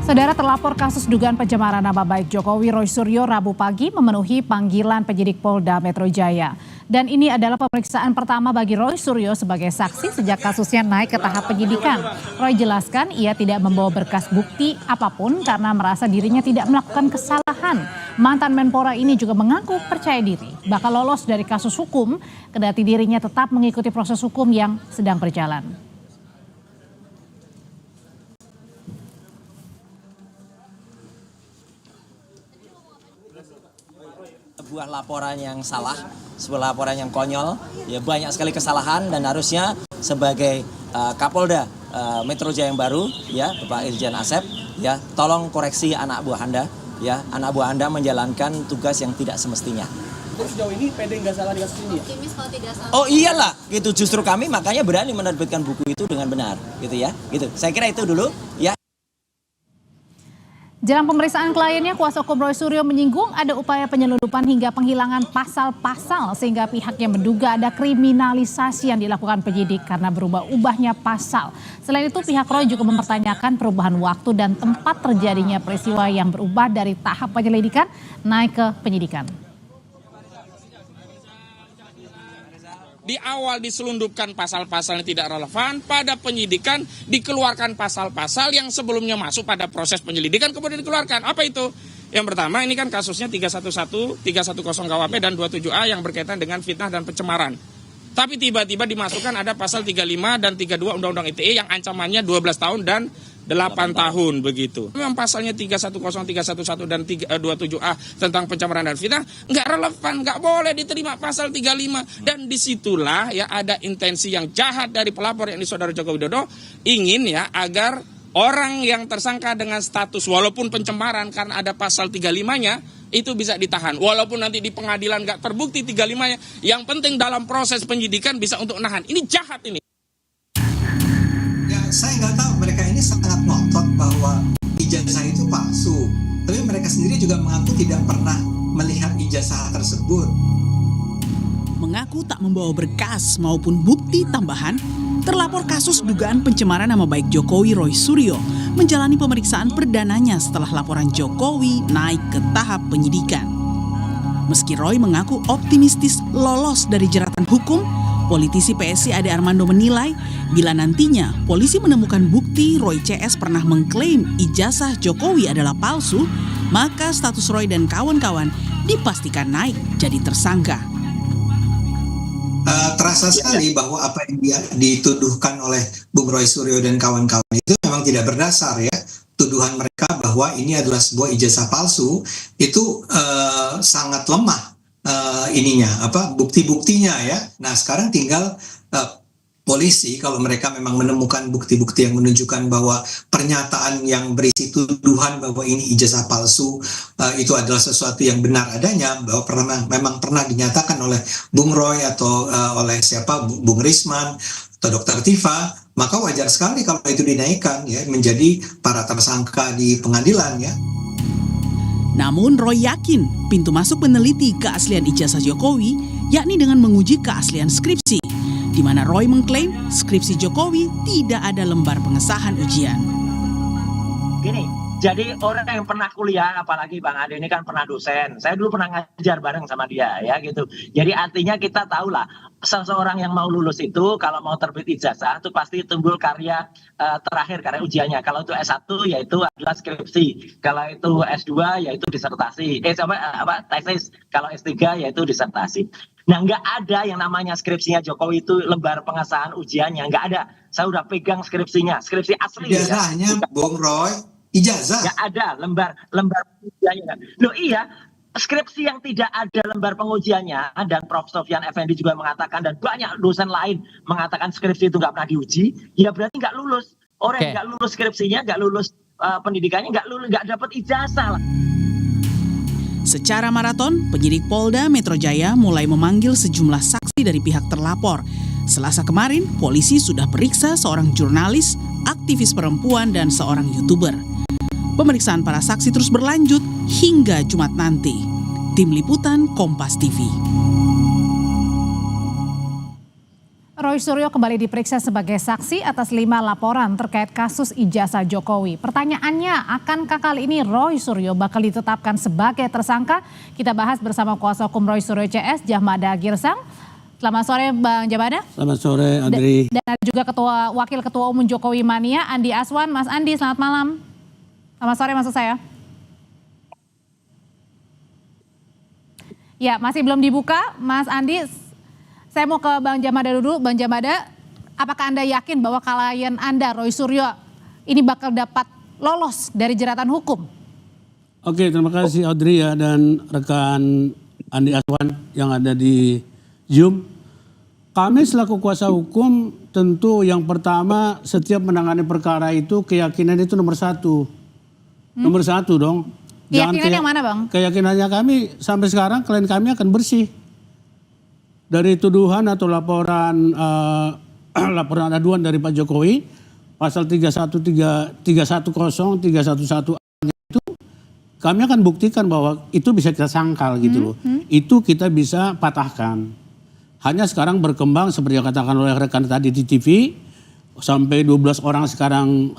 Saudara terlapor kasus dugaan pencemaran nama baik Jokowi Roy Suryo Rabu pagi memenuhi panggilan penyidik Polda Metro Jaya. Dan ini adalah pemeriksaan pertama bagi Roy Suryo sebagai saksi sejak kasusnya naik ke tahap penyidikan. Roy jelaskan ia tidak membawa berkas bukti apapun karena merasa dirinya tidak melakukan kesalahan. Mantan Menpora ini juga mengaku percaya diri bakal lolos dari kasus hukum, kendati dirinya tetap mengikuti proses hukum yang sedang berjalan. Sebuah laporan yang salah, sebuah laporan yang konyol, ya banyak sekali kesalahan dan harusnya sebagai Kapolda Metro Jaya yang baru, ya Bapak Irjen Asep, ya tolong koreksi anak buah Anda, ya anak buah Anda menjalankan tugas yang tidak semestinya. Sejauh ini PD nggak salah di kasus ini ya? Oh iyalah, gitu justru kami makanya berani menerbitkan buku itu dengan benar, gitu ya, gitu. Saya kira itu dulu, ya. Jelang pemeriksaan kliennya, kuasa hukum Roy Suryo menyinggung ada upaya penyelundupan hingga penghilangan pasal-pasal sehingga pihaknya menduga ada kriminalisasi yang dilakukan penyidik karena berubah-ubahnya pasal. Selain itu pihak Roy juga mempertanyakan perubahan waktu dan tempat terjadinya peristiwa yang berubah dari tahap penyelidikan naik ke penyidikan. Di awal diselundupkan pasal-pasal yang tidak relevan, pada penyidikan dikeluarkan pasal-pasal yang sebelumnya masuk pada proses penyelidikan kemudian dikeluarkan. Apa itu? Yang pertama ini kan kasusnya 311, 310 KUHP dan 27A yang berkaitan dengan fitnah dan pencemaran. Tapi tiba-tiba dimasukkan ada pasal 35 dan 32 Undang-Undang ITE yang ancamannya 12 tahun dan 8 tahun begitu. Memang pasalnya 310, 311 dan 27A tentang pencemaran dan fitnah nggak relevan, nggak boleh diterima pasal 35. Dan disitulah ya ada intensi yang jahat dari pelapor yakni Saudara Joko Widodo ingin ya agar orang yang tersangka dengan status walaupun pencemaran karena ada pasal 35-nya itu bisa ditahan. Walaupun nanti di pengadilan nggak terbukti 35-nya, yang penting dalam proses penyidikan bisa untuk nahan. Ini jahat ini. Ya, saya nggak tahu, mereka ini sangat ngotot bahwa ijazah itu palsu. Tapi mereka sendiri juga mengaku tidak pernah melihat ijazah tersebut. Mengaku tak membawa berkas maupun bukti tambahan, terlapor kasus dugaan pencemaran nama baik Jokowi Roy Suryo menjalani pemeriksaan perdananya setelah laporan Jokowi naik ke tahap penyidikan. Meski Roy mengaku optimistis lolos dari jeratan hukum, politisi PSI Ade Armando menilai bila nantinya polisi menemukan bukti Roy CS pernah mengklaim ijazah Jokowi adalah palsu, maka status Roy dan kawan-kawan dipastikan naik jadi tersangka. Terasa sekali bahwa apa yang dituduhkan oleh Bung Roy Suryo dan kawan-kawan itu memang tidak berdasar ya. Tuduhan mereka bahwa ini adalah sebuah ijazah palsu itu sangat lemah. Bukti-buktinya ya. Nah sekarang tinggal polisi kalau mereka memang menemukan bukti-bukti yang menunjukkan bahwa pernyataan yang berisi tuduhan bahwa ini ijazah palsu itu adalah sesuatu yang benar adanya, bahwa memang pernah dinyatakan oleh Bung Roy atau oleh Bung Risman atau Dr. Tifa, maka wajar sekali kalau itu dinaikkan ya menjadi para tersangka di pengadilan ya. Namun Roy yakin pintu masuk meneliti keaslian ijazah Jokowi yakni dengan menguji keaslian skripsi, di mana Roy mengklaim skripsi Jokowi tidak ada lembar pengesahan ujian. Gini, jadi orang yang pernah kuliah, apalagi Bang Ade ini kan pernah dosen, saya dulu pernah ngajar bareng sama dia ya gitu. Jadi artinya kita tahulah seseorang yang mau lulus itu kalau mau terbit ijazah itu pasti timbul karya terakhir, karya ujiannya. Kalau itu S1 yaitu adalah skripsi, kalau itu S2 yaitu disertasi, tesis, kalau S3 yaitu disertasi. Nah nggak ada yang namanya skripsinya Jokowi itu lembar pengesahan ujiannya, nggak ada. Saya udah pegang skripsinya, skripsi asli. Ijazahnya ya. Bung Roy, ijazah. Nggak ada lembar pengujiannya. Loh iya, skripsi yang tidak ada lembar pengujiannya, dan Prof. Sofyan Effendi juga mengatakan dan banyak dosen lain mengatakan skripsi itu nggak pernah diuji, ya berarti nggak lulus. Orang yang nggak lulus skripsinya, nggak lulus pendidikannya, nggak dapat ijazah lah. Secara maraton, penyidik Polda Metro Jaya mulai memanggil sejumlah saksi dari pihak terlapor. Selasa kemarin, polisi sudah periksa seorang jurnalis, aktivis perempuan, dan seorang YouTuber. Pemeriksaan para saksi terus berlanjut hingga Jumat nanti. Tim Liputan Kompas TV. Roy Suryo kembali diperiksa sebagai saksi atas 5 laporan terkait kasus ijazah Jokowi. Pertanyaannya, akankah kali ini Roy Suryo bakal ditetapkan sebagai tersangka? Kita bahas bersama kuasa hukum Roy Suryo CS, Jahmada Girsang. Selamat sore Bang Jahmada. Selamat sore Andri. Dan ada juga Wakil Ketua Umum Jokowi Mania, Andi Aswan. Mas Andi, selamat malam. Selamat sore maksud saya. Ya, masih belum dibuka, Mas Andi. Saya mau ke Bang Jahmada dulu. Bang Jahmada, apakah Anda yakin bahwa klien Anda, Roy Suryo, ini bakal dapat lolos dari jeratan hukum? Oke, terima kasih Audrey ya dan rekan Andi Aswan yang ada di Zoom. Kami selaku kuasa hukum tentu yang pertama setiap menangani perkara itu keyakinan itu nomor satu. Nomor satu dong. Keyakinan yang mana Bang? Keyakinannya kami sampai sekarang klien kami akan bersih. Dari tuduhan atau laporan laporan aduan dari Pak Jokowi pasal 310, 311 itu kami akan buktikan bahwa itu bisa kita sangkal gitu loh. Itu kita bisa patahkan. Hanya sekarang berkembang seperti yang katakan oleh rekan tadi di TV sampai 12 orang sekarang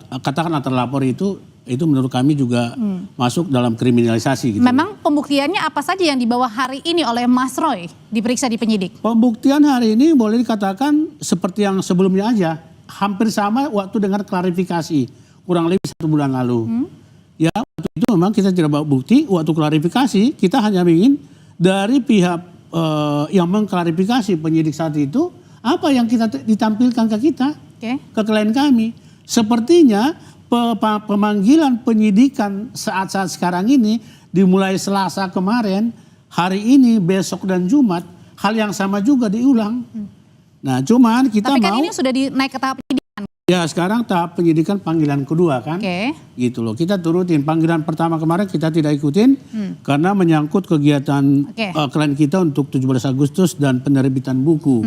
katakanlah terlapor itu menurut kami juga masuk dalam kriminalisasi gitu. Memang pembuktiannya apa saja yang dibawa hari ini oleh Mas Roy diperiksa di penyidik? Pembuktian hari ini boleh dikatakan seperti yang sebelumnya aja. Hampir sama waktu dengar klarifikasi. Kurang lebih 1 bulan lalu. Ya waktu itu memang kita tidak bawa bukti. Waktu klarifikasi kita hanya ingin dari pihak yang mengklarifikasi penyidik saat itu. Apa yang kita ditampilkan ke kita. Ke klien kami. Sepertinya pemanggilan penyidikan saat-saat sekarang ini dimulai Selasa kemarin, hari ini, besok dan Jumat, hal yang sama juga diulang. Nah, cuman kita Tapi kan ini sudah naik ke tahap penyidikan. Ya, sekarang tahap penyidikan panggilan kedua kan. Gitu loh. Kita turutin panggilan pertama kemarin kita tidak ikutin karena menyangkut kegiatan klien kita untuk 17 Agustus dan penerbitan buku.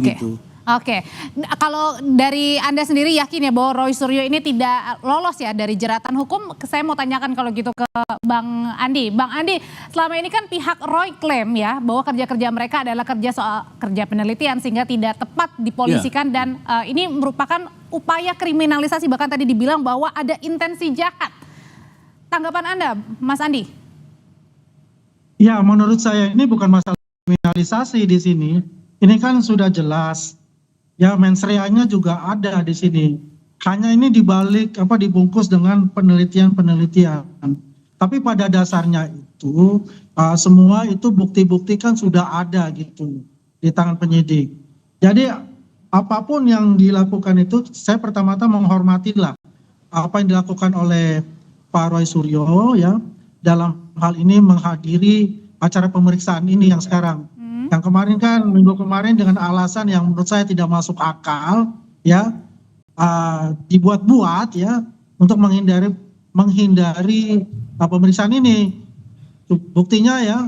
Gitu. Oke, kalau dari Anda sendiri yakin ya bahwa Roy Suryo ini tidak lolos ya dari jeratan hukum? Saya mau tanyakan kalau gitu ke Bang Andi. Bang Andi, selama ini kan pihak Roy klaim ya bahwa kerja-kerja mereka adalah kerja penelitian sehingga tidak tepat dipolisikan dan ini merupakan upaya kriminalisasi, bahkan tadi dibilang bahwa ada intensi jahat. Tanggapan Anda, Mas Andi? Ya, menurut saya ini bukan masalah kriminalisasi di sini. Ini kan sudah jelas. Ya, mens reanya juga ada di sini. Hanya ini dibungkus dengan penelitian-penelitian. Tapi pada dasarnya itu semua itu bukti-bukti kan sudah ada gitu di tangan penyidik. Jadi apapun yang dilakukan itu saya pertama-tama menghormatilah apa yang dilakukan oleh Pak Roy Suryo ya dalam hal ini menghadiri acara pemeriksaan ini yang sekarang. Yang kemarin kan minggu kemarin dengan alasan yang menurut saya tidak masuk akal ya dibuat-buat ya untuk menghindari pemeriksaan ini. Buktinya ya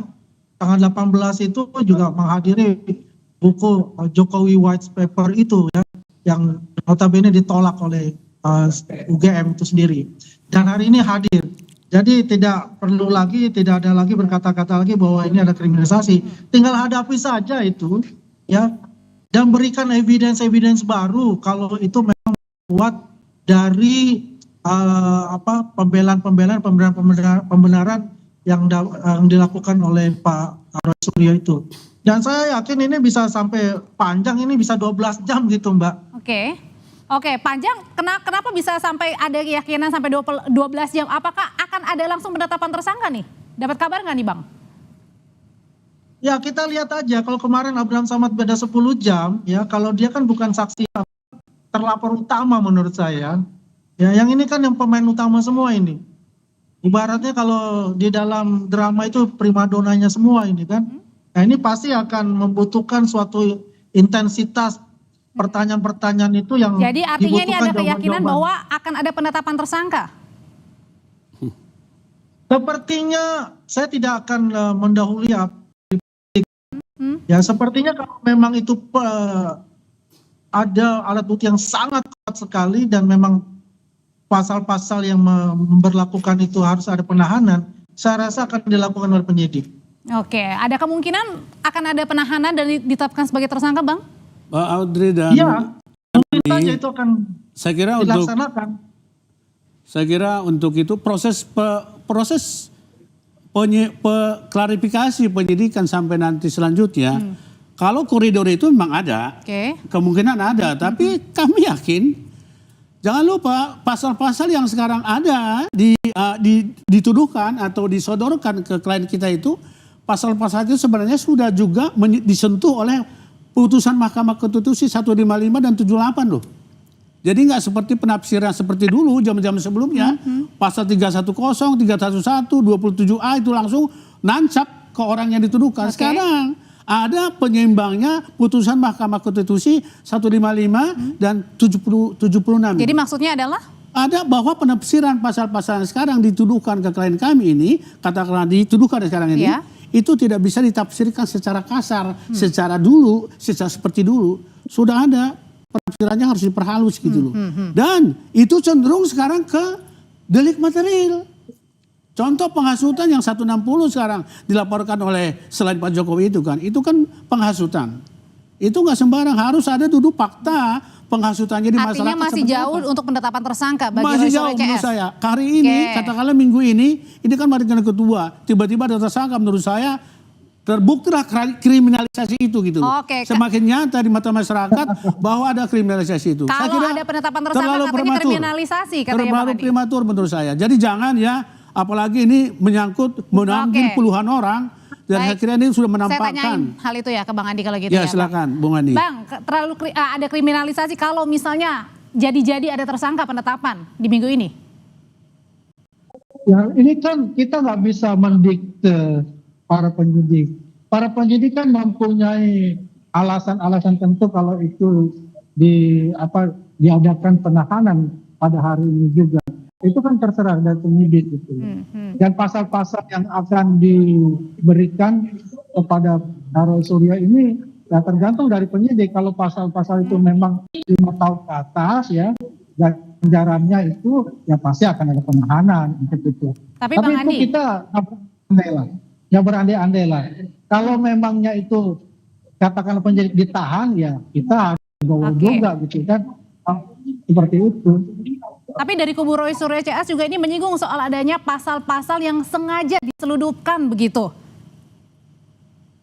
tanggal 18 itu juga menghadiri buku Jokowi White Paper itu ya yang notabene ditolak oleh UGM itu sendiri. Dan hari ini hadir. Jadi tidak ada lagi berkata-kata lagi bahwa ini ada kriminalisasi. Tinggal hadapi saja itu, ya, dan berikan evidence baru kalau itu memang buat dari pembenaran yang dilakukan oleh Pak Roy Suryo itu. Dan saya yakin ini bisa sampai panjang, ini bisa 12 jam gitu, Mbak. Oke, panjang. Kenapa bisa sampai ada keyakinan sampai 12 jam? Apakah akan ada langsung penetapan tersangka nih? Dapat kabar nggak nih Bang? Ya kita lihat aja. Kalau kemarin Abraham Samad beda 10 jam, ya kalau dia kan bukan saksi terlapor utama menurut saya. Ya yang ini kan yang pemain utama semua ini. Ibaratnya kalau di dalam drama itu primadonanya semua ini kan. Nah ini pasti akan membutuhkan suatu intensitas pertanyaan-pertanyaan itu yang jadi artinya ini ada keyakinan bahwa akan ada penetapan tersangka? Sepertinya saya tidak akan mendahului ya sepertinya kalau memang itu ada alat bukti yang sangat kuat sekali dan memang pasal-pasal yang memberlakukan itu harus ada penahanan, saya rasa akan dilakukan oleh penyidik. Oke, ada kemungkinan akan ada penahanan dan ditetapkan sebagai tersangka Bang? Pak Audrey dan Iya, mungkin saja ini, itu akan saya kira dilaksanakan. untuk itu proses klarifikasi penyidikan sampai nanti selanjutnya, kalau koridor itu memang ada, kemungkinan ada, tapi kami yakin, jangan lupa pasal-pasal yang sekarang ada dituduhkan atau disodorkan ke klien kita itu, pasal-pasal itu sebenarnya sudah juga disentuh oleh putusan Mahkamah Konstitusi 155 dan 78 loh. Jadi nggak seperti penafsiran seperti dulu zaman-zaman sebelumnya, pasal 310, 311, 27A itu langsung nancap ke orang yang dituduhkan. Sekarang ada penyeimbangnya putusan Mahkamah Konstitusi 155 dan 76. Jadi maksudnya adalah? Ada bahwa penafsiran pasal-pasal yang sekarang dituduhkan ke klien kami ini, katakanlah dituduhkan sekarang ini, itu tidak bisa ditafsirkan secara kasar, secara seperti dulu. Sudah ada. Penafsirannya harus diperhalus gitu loh. Dan itu cenderung sekarang ke delik material. Contoh penghasutan yang 160 sekarang dilaporkan oleh selain Pak Jokowi itu kan penghasutan. Itu nggak sembarang, harus ada duduk fakta penghasutannya di masyarakat. Artinya masih jauh untuk penetapan tersangka bagi masih jauh menurut saya. Hari ini, katakanlah minggu ini kan Marikan kedua, tiba-tiba ada tersangka, menurut saya terbuktilah kriminalisasi itu gitu loh. Semakin nyata di mata masyarakat bahwa ada kriminalisasi itu. Kalau saya kira ada penetapan tersangka katanya kriminalisasi katanya terlalu prematur menurut saya. Jadi jangan ya, apalagi ini menyangkut menanggung puluhan orang. Dan saya kira ini sudah menampakkan. Saya tanyain hal itu ya ke Bang Andi kalau gitu ya. Ya silakan Bung Andi. Bang, ada kriminalisasi kalau misalnya jadi ada tersangka penetapan di minggu ini. Ya ini kan kita nggak bisa mendikte para penyidik. Para penyidik kan mempunyai alasan-alasan tentu kalau itu diadakan penahanan pada hari ini juga. Itu kan terserah dari penyidik itu. Dan pasal-pasal yang akan diberikan kepada Roy Suryo ini ya tergantung dari penyidik. Kalau pasal-pasal itu memang 5 tahun ke atas ya, dan ganjarannya itu ya pasti akan ada penahanan untuk itu. Tapi Bang itu Andi, kita berandai-andai lah. Kalau memangnya itu katakan penyidik ditahan ya kita harus bawa juga gitu kan. Seperti itu. Tapi dari kubu Roy Suryo CS juga ini menyinggung soal adanya pasal-pasal yang sengaja diseludupkan begitu.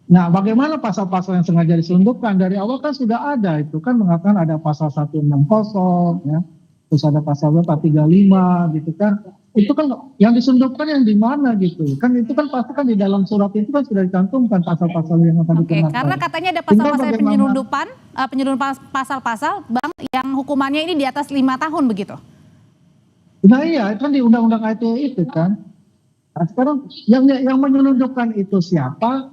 Nah, bagaimana pasal-pasal yang sengaja diselundupkan? Dari awal kan sudah ada, itu kan mengatakan ada pasal 160 ya. Terus ada pasal 435 gitu kan. Itu kan yang diselundupkan yang di mana gitu. Kan itu kan pasti kan di dalam surat itu kan sudah dicantumkan pasal-pasal yang akan dikenakan. Karena katanya ada pasal-pasal penyelundupan pasal-pasal Bang yang hukumannya ini di atas 5 tahun begitu. Nah iya, kan di undang-undang ITE itu kan. Nah, sekarang yang menyelundupkan itu siapa,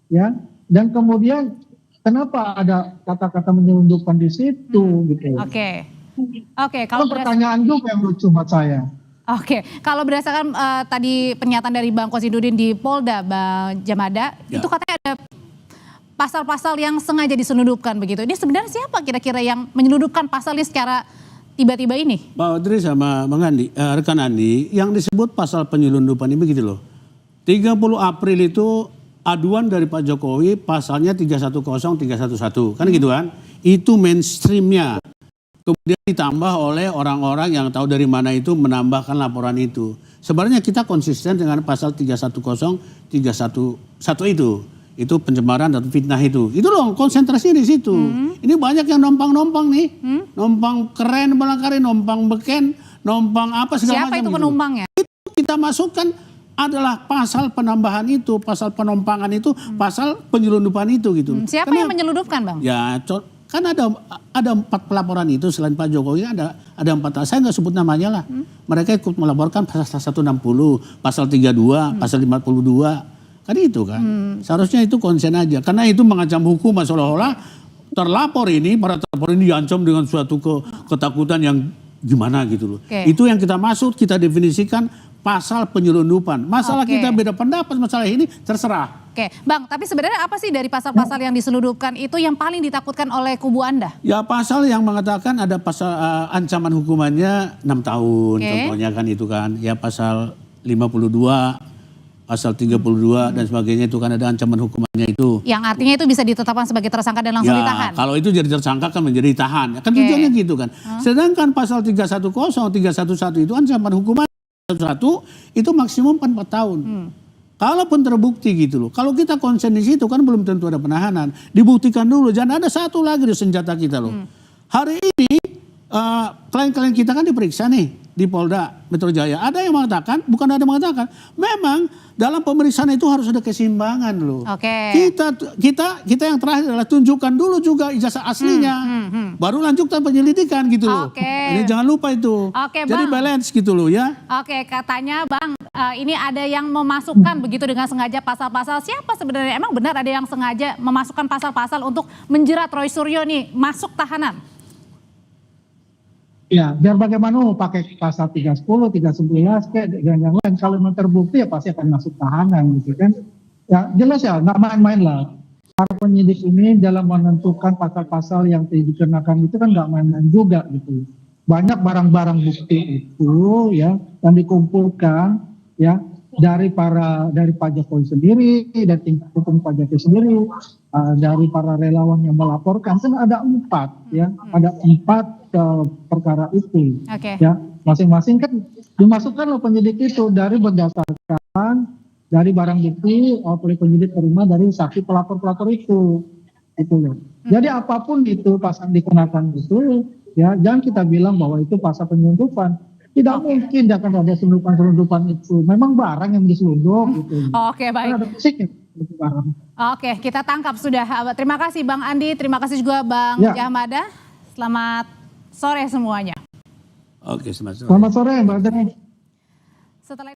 ya? Dan kemudian kenapa ada kata-kata menyelundupkan di situ, gitu? Kalau pertanyaan juga yang lucu buat saya. Kalau berdasarkan tadi pernyataan dari Bang Kosidudin di Polda, Bang Jamada, itu katanya ada pasal-pasal yang sengaja diselundupkan begitu. Ini sebenarnya siapa kira-kira yang menyelundupkan pasalnya secara tiba-tiba ini? Pak Audrey sama Bang Andi, rekan Andi, yang disebut pasal penyelundupan ini begitu loh. 30 April itu aduan dari Pak Jokowi pasalnya 310, 311, kan gitu kan? Itu mainstreamnya. Kemudian ditambah oleh orang-orang yang tahu dari mana itu menambahkan laporan itu. Sebenarnya kita konsisten dengan pasal 310, 311 itu. Itu pencemaran dan fitnah itu. Itu loh konsentrasi di situ. Ini banyak yang nompang-nompang nih. Nompang keren barangkali, nompang beken, nompang apa segala macam. Siapa itu penumpangnya? Itu kita masukkan adalah pasal penambahan itu, pasal penompangan itu, pasal penyelundupan itu gitu. Siapa yang menyelundupkan, Bang? Ya, kan ada 4 pelaporan itu selain Pak Jokowi ada 4. Saya nggak sebut namanya lah. Mereka ikut melaporkan pasal 160, pasal 32, pasal 52. Kan itu kan. Seharusnya itu konsen aja. Karena itu mengancam hukum seolah-olah terlapor ini, para terlapor ini diancam dengan suatu ketakutan yang gimana gitu loh. Itu yang kita maksud, kita definisikan pasal penyelundupan. Masalah kita beda pendapat masalah ini terserah. Bang, tapi sebenarnya apa sih dari pasal-pasal yang diselundupkan itu yang paling ditakutkan oleh kubu Anda? Ya pasal yang mengatakan ada pasal ancaman hukumannya 6 tahun contohnya kan itu kan. Ya pasal 52 pasal 32 dan sebagainya itu kan ada ancaman hukumannya itu. Yang artinya itu bisa ditetapkan sebagai tersangka dan langsung ditahan. Kalau itu jadi tersangka kan menjadi tahan. Kan tujuannya gitu kan. Sedangkan pasal 310, 311 itu ancaman hukuman 1 itu maksimum 4 tahun. Kalaupun terbukti gitu loh. Kalau kita konsen di situ kan belum tentu ada penahanan. Dibuktikan dulu. Jangan ada satu lagi di senjata kita loh. Hari ini klien-klien kita kan diperiksa nih di Polda Metro Jaya. Ada yang mengatakan, bukan ada yang mengatakan, memang dalam pemeriksaan itu harus ada keseimbangan loh. Kita yang terakhir adalah tunjukkan dulu juga ijazah aslinya, baru lanjutkan penyelidikan gitu loh. Ini jangan lupa itu. Jadi balance gitu loh ya. Katanya Bang, ini ada yang memasukkan begitu dengan sengaja pasal-pasal. Siapa sebenarnya? Emang benar ada yang sengaja memasukkan pasal-pasal untuk menjerat Roy Suryo nih masuk tahanan? Ya, biar bagaimana mau pakai pasal 310, 311 kayak dan yang lain. Kalau memang terbukti ya pasti akan masuk tahanan gitu kan. Ya jelas ya, nggak main-main lah. Para penyidik ini dalam menentukan pasal-pasal yang dikenakan itu kan nggak main-main juga gitu. Banyak barang-barang bukti itu ya yang dikumpulkan ya dari Pak Jokowi sendiri, dari tim hukum Pak Jokowi sendiri, dari para relawan yang melaporkan kan ada 4 ya, ada 4 perkara itu. Ya, masing-masing kan dimasukkan oleh penyidik itu dari berdasarkan dari barang bukti oleh penyidik terima dari saksi pelapor-pelapor itu loh. Jadi apapun itu pasal dikenakan itu ya jangan kita bilang bahwa itu pasal penyelundupan. Tidak mungkin akan ada selundupan itu. Memang barang yang diselundup gitu. Baik. Ada fisiknya. Kita tangkap sudah. Terima kasih Bang Andi, terima kasih juga Bang Jahmada. Selamat sore semuanya. Selamat sore. Selamat sore Mbak Deni. Setelah